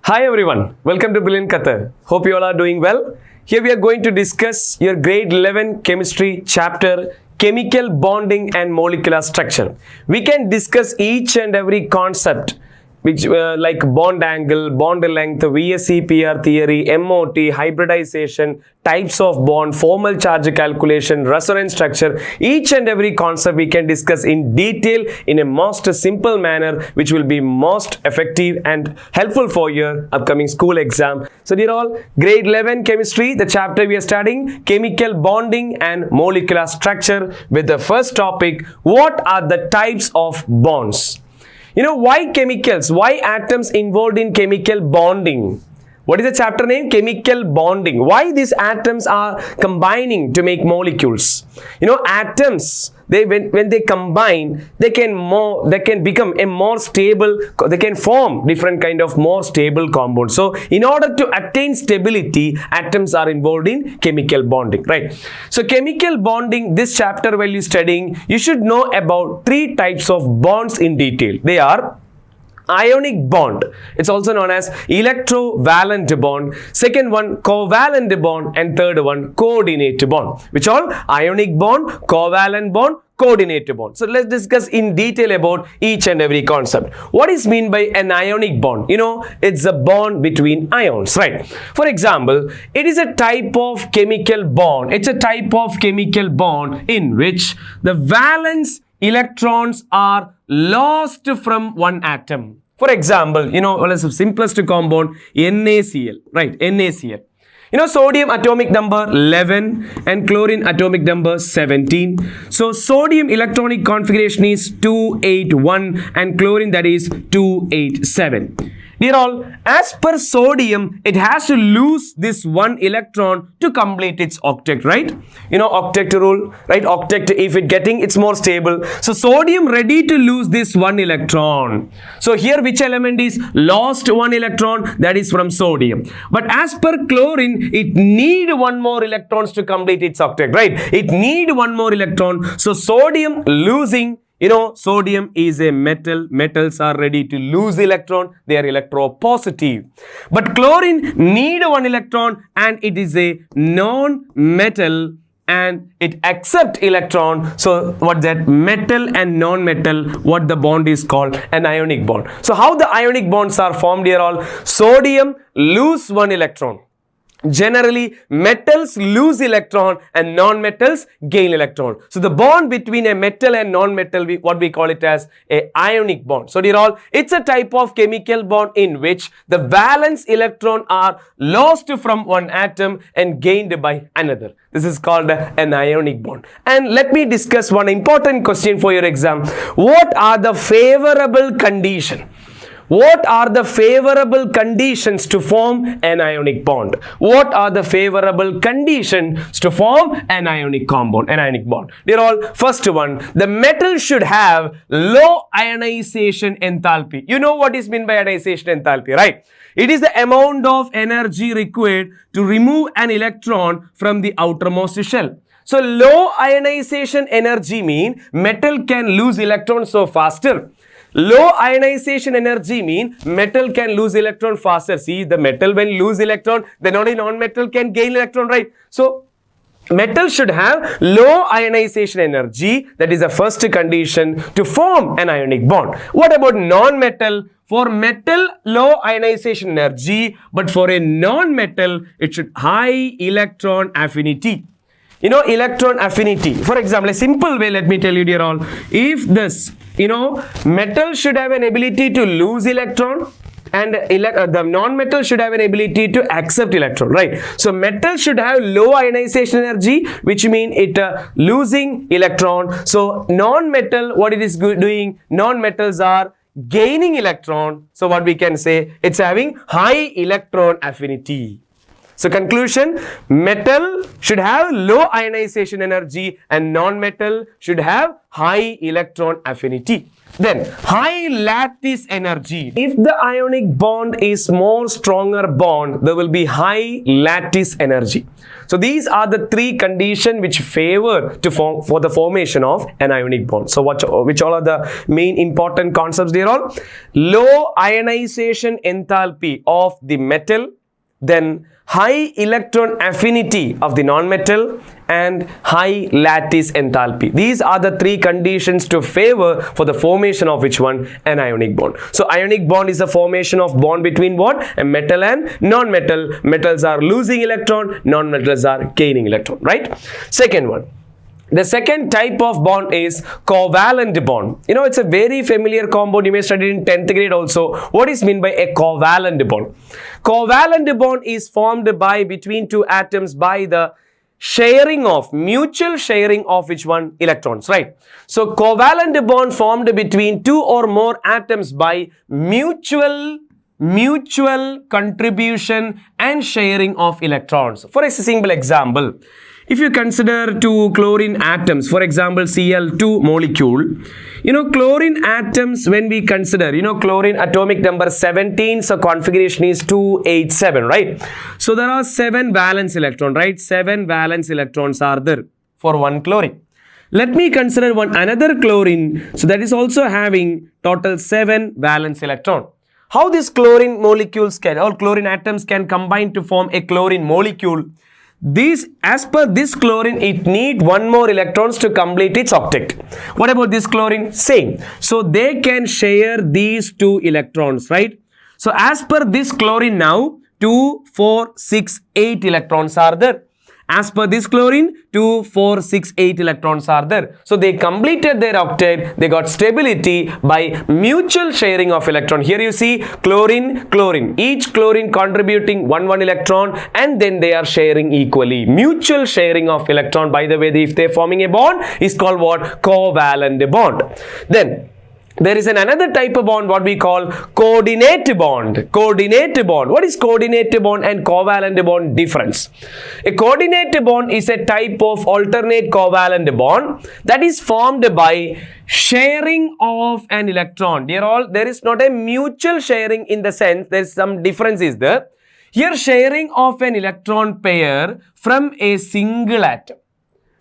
Hi everyone, welcome to Brilliant Qatar. Hope you all are doing well. Here we are going to discuss your grade 11 chemistry chapter chemical bonding and molecular structure. We can discuss each and every concept which like bond angle, bond length, VSE PR theory, MOT, hybridization, types of bond, formal charge calculation, resonance structure. Each and every concept we can discuss in detail in a most simple manner which will be most effective and helpful for your upcoming school exam. So dear all, grade 11 chemistry, the chapter we are studying chemical bonding and molecular structure with the first topic, what are the types of bonds? You know, why chemicals? Why atoms involved in chemical bonding? What is the chapter name? Chemical bonding. Why these atoms are combining to make molecules? You know, atoms, when they combine, they can become a more stable, they can form different kind of more stable compounds. So in order to attain stability, atoms are involved in chemical bonding, right? So chemical bonding, this chapter while you studying, you should know about three types of bonds in detail. They are Ionic bond, it's also known as electrovalent bond, second one covalent bond, and third one coordinate bond. Which all? Ionic bond, covalent bond, coordinate bond. So let's discuss in detail about each and every concept. What is meant by an ionic bond? You know, it's a bond between ions, right? For example, it is a type of chemical bond. It's a type of chemical bond in which the valence electrons are lost from one atom. For example, you know, let's have simplest compound NaCl, right? NaCl. You know, sodium atomic number 11 and chlorine atomic number 17. So sodium electronic configuration is 281 and chlorine that is 287. Dear all, as per sodium, it has to lose this one electron to complete its octet, right? You know, octet rule, right? Octet, if it getting, it's more stable. So sodium ready to lose this one electron. So here which element is lost one electron? That is from sodium. But as per chlorine, it need one more electrons to complete its octet, right? It need one more electron. So sodium losing. You know, sodium is a metal. Metals are ready to lose electron. They are electropositive. But chlorine need one electron and it is a non-metal and it accept electron. So what that metal and non-metal, what the bond is called an ionic bond. So how the ionic bonds are formed here all? Sodium lose one electron. Generally, metals lose electron and non-metals gain electron. So the bond between a metal and non-metal, what we call it as a ionic bond. So dear all, it's a type of chemical bond in which the valence electron are lost from one atom and gained by another. This is called an ionic bond. And let me discuss one important question for your exam. What are the favorable conditions? What are the favorable conditions to form an ionic bond? What are the favorable conditions to form an ionic compound, an ionic bond? They're all, first one, the metal should have low ionization enthalpy. You know what is meant by ionization enthalpy, right? It is the amount of energy required to remove an electron from the outermost shell. So low ionization energy mean metal can lose electrons so faster. Low ionization energy mean metal can lose electron faster. See, the metal when lose electron, then only non-metal can gain electron, right? So metal should have low ionization energy. That is the first condition to form an ionic bond. What about non-metal? For metal, low ionization energy, but for a non-metal, it should high electron affinity. You know, electron affinity. For example, a simple way, let me tell you dear all, if this, you know, metal should have an ability to lose electron and the non-metal should have an ability to accept electron, right? So metal should have low ionization energy, which mean it losing electron. So non-metal, what it is doing, non-metals are gaining electron. So what we can say, it's having high electron affinity. So conclusion, metal should have low ionization energy and non-metal should have high electron affinity. Then high lattice energy. If the ionic bond is more stronger bond, there will be high lattice energy. So these are the three conditions which favor to form for the formation of an ionic bond. So which all are the main important concepts there all? Low ionization enthalpy of the metal, then high electron affinity of the non-metal, and high lattice enthalpy. These are the three conditions to favor for the formation of which one? An ionic bond. So ionic bond is the formation of bond between what? A metal and non-metal. Metals are losing electron, non-metals are gaining electron, right? Second one. The second type of bond is covalent bond. You know, it's a very familiar compound. You may study in 10th grade also. What is meant by a covalent bond? Covalent bond is formed by between two atoms by the mutual sharing of which one? Electrons, right? So covalent bond formed between two or more atoms by mutual contribution and sharing of electrons. For a simple example, if you consider two chlorine atoms, for example, Cl2 molecule, you know, chlorine atoms, when we consider, you know, chlorine atomic number 17, so configuration is 287, right? So there are 7 valence electrons, right? 7 valence electrons are there for one chlorine. Let me consider another chlorine, so that is also having total 7 valence electron. How these chlorine molecules or chlorine atoms can combine to form a chlorine molecule? As per this chlorine, it needs one more electrons to complete its octet. What about this chlorine? Same. So they can share these 2 electrons, right? So as per this chlorine now, 2, 4, 6, 8 electrons are there. As per this chlorine, 2, 4, 6, 8 electrons are there. So they completed their octet. They got stability by mutual sharing of electron. Here you see chlorine, chlorine. Each chlorine contributing one electron, and then they are sharing equally. Mutual sharing of electron. By the way, if they are forming a bond, is called what? Covalent bond. Then there is another type of bond, what we call coordinate bond. Coordinate bond. What is coordinate bond and covalent bond difference? A coordinate bond is a type of alternate covalent bond that is formed by sharing of an electron. There is not a mutual sharing in the sense, there is some difference is there. Here sharing of an electron pair from a single atom.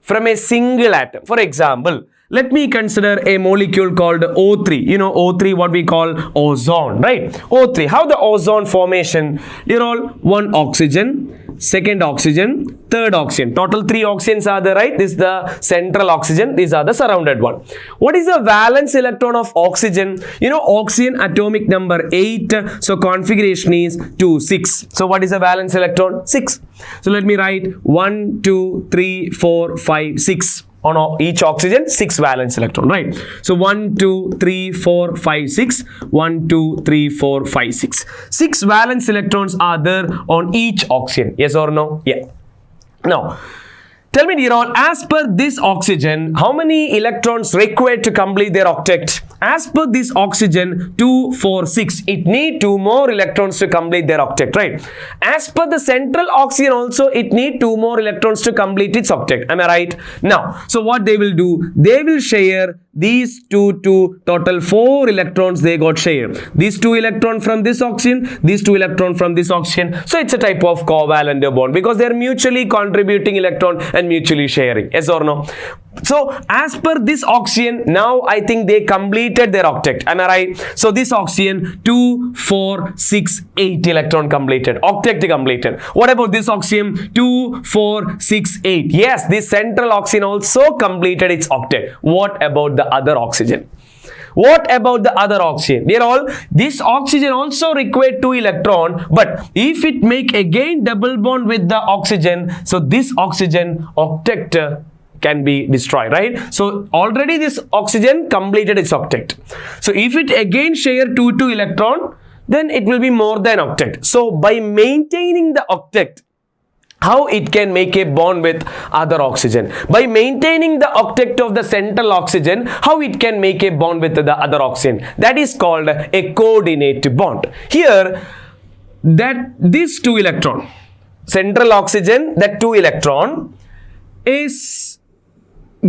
From a single atom. For example, let me consider a molecule called O3. You know O3, what we call ozone, right? O3. How the ozone formation? They're all one oxygen, second oxygen, third oxygen. Total 3 oxygens are there, right? This is the central oxygen. These are the surrounded one. What is the valence electron of oxygen? You know, oxygen atomic number 8. So configuration is 2, 6. So what is the valence electron? 6. So let me write 1, 2, 3, 4, 5, 6. On each oxygen, 6 valence electron, right? So 1, 2, 3, 4, 5, 6. 1, 2, 3, 4, 5, 6. 6 valence electrons are there on each oxygen. Yes or no? Yeah. Now, tell me, dear all, as per this oxygen, how many electrons required to complete their octet? As per this oxygen, 2, 4, 6, it needs 2 more electrons to complete their octet, right? As per the central oxygen also, it needs 2 more electrons to complete its octet. Am I right? Now, so what they will do? They will share these 2 to total 4 electrons they got shared. These 2 electrons from this oxygen, these 2 electrons from this oxygen. So it's a type of covalent bond because they are mutually contributing electron and mutually sharing. Yes or no? So as per this oxygen, now I think they completed their octet. Am I right? So this oxygen, 2, 4, 6, 8 electron completed. Octet completed. What about this oxygen? 2, 4, 6, 8. Yes, this central oxygen also completed its octet. What about the other oxygen? What about the other oxygen? They are all, this oxygen also required 2 electron, but if it make again double bond with the oxygen, so this oxygen octet can be destroyed, right? So already this oxygen completed its octet. So if it again share 2 electron, then it will be more than octet. So by maintaining the octet, how it can make a bond with other oxygen? By maintaining the octet of the central oxygen, how it can make a bond with the other oxygen? That is called a coordinate bond. Here, that this 2 electron, central oxygen, that 2 electron is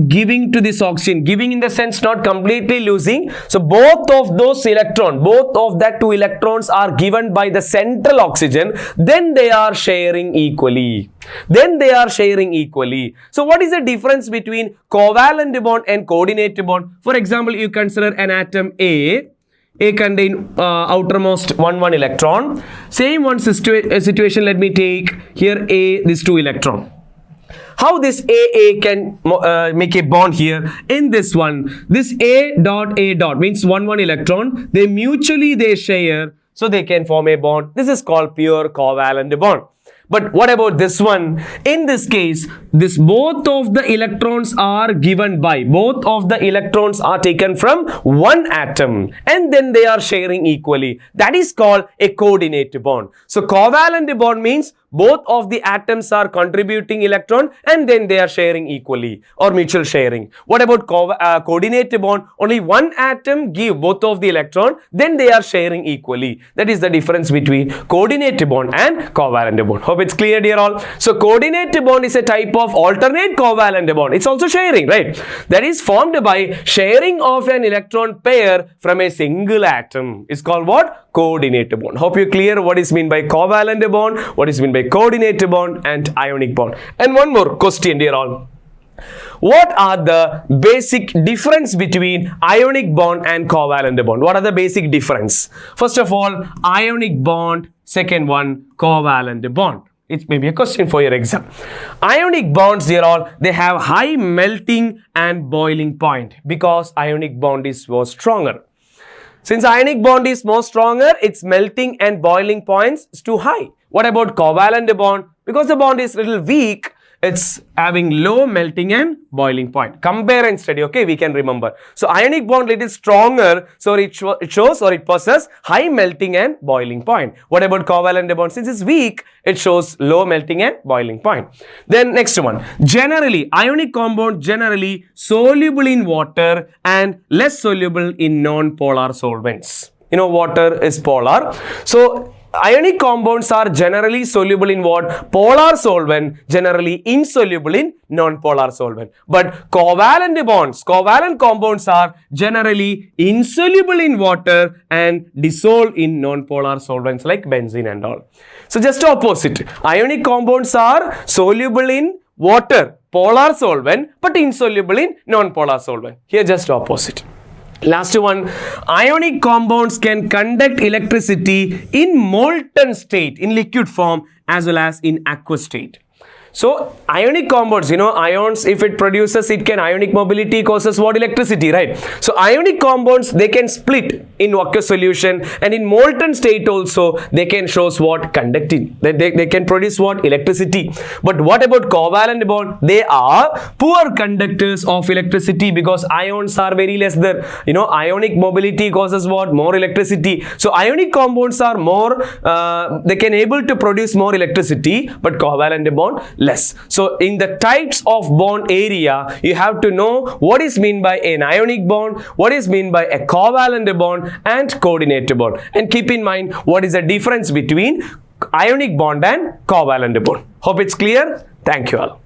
giving to this oxygen, giving in the sense not completely losing. So both of those electrons, both of that two electrons are given by the central oxygen, then they are sharing equally. So what is the difference between covalent bond and coordinate bond? For example, you consider an atom A contain outermost one electron. Same one situation, let me take here A, this 2 electron. How this AA can make a bond here in this one? This A dot means one electron. They mutually share, so they can form a bond. This is called pure covalent bond. But what about this one? In this case, both of the electrons are given by, both of the electrons are taken from one atom and then they are sharing equally. That is called a coordinate bond. So covalent bond means both of the atoms are contributing electron and then they are sharing equally or mutual sharing. What about coordinate bond? Only one atom give both of the electron, then they are sharing equally. That is the difference between coordinate bond and covalent bond. Hope it's clear, dear all. So coordinate bond is a type of alternate covalent bond. It's also sharing, right? That is formed by sharing of an electron pair from a single atom. It's called what? Coordinate bond. Hope you clear what is meant by covalent bond, what is meant by coordinate bond and ionic bond. And one more question, dear all. What are the basic difference between ionic bond and covalent bond? What are the basic difference? First of all, ionic bond. Second one, covalent bond. It may be a question for your exam. Ionic bonds, dear all, they have high melting and boiling point because ionic bond is more stronger. Since ionic bond is more stronger, its melting and boiling points is too high. What about covalent bond? Because the bond is little weak, it's having low melting and boiling point. Compare and study, okay? We can remember. So ionic bond little stronger, so it shows or it possesses high melting and boiling point. What about covalent bond? Since it's weak, it shows low melting and boiling point. Then next one. Generally, ionic compound generally soluble in water and less soluble in non-polar solvents. You know, water is polar. So ionic compounds are generally soluble in what? Polar solvent, generally insoluble in non-polar solvent. But covalent compounds are generally insoluble in water and dissolve in non-polar solvents like benzene and all. So just opposite. Ionic compounds are soluble in water, polar solvent, but insoluble in non-polar solvent. Here just opposite. Last one, ionic compounds can conduct electricity in molten state, in liquid form, as well as in aqueous state. So ionic compounds, you know, ions, if it produces, it can, ionic mobility causes what? Electricity, right? So ionic compounds, they can split in aqueous solution, and in molten state also, they can show what? Conducting. They can produce what? Electricity. But what about covalent bond? They are poor conductors of electricity because ions are very less there. You know, ionic mobility causes what? More electricity. So ionic compounds are more, they can able to produce more electricity, but covalent bond less. So in the types of bond area, you have to know what is meant by an ionic bond, what is meant by a covalent bond and coordinate bond. And keep in mind what is the difference between ionic bond and covalent bond. Hope it's clear. Thank you all.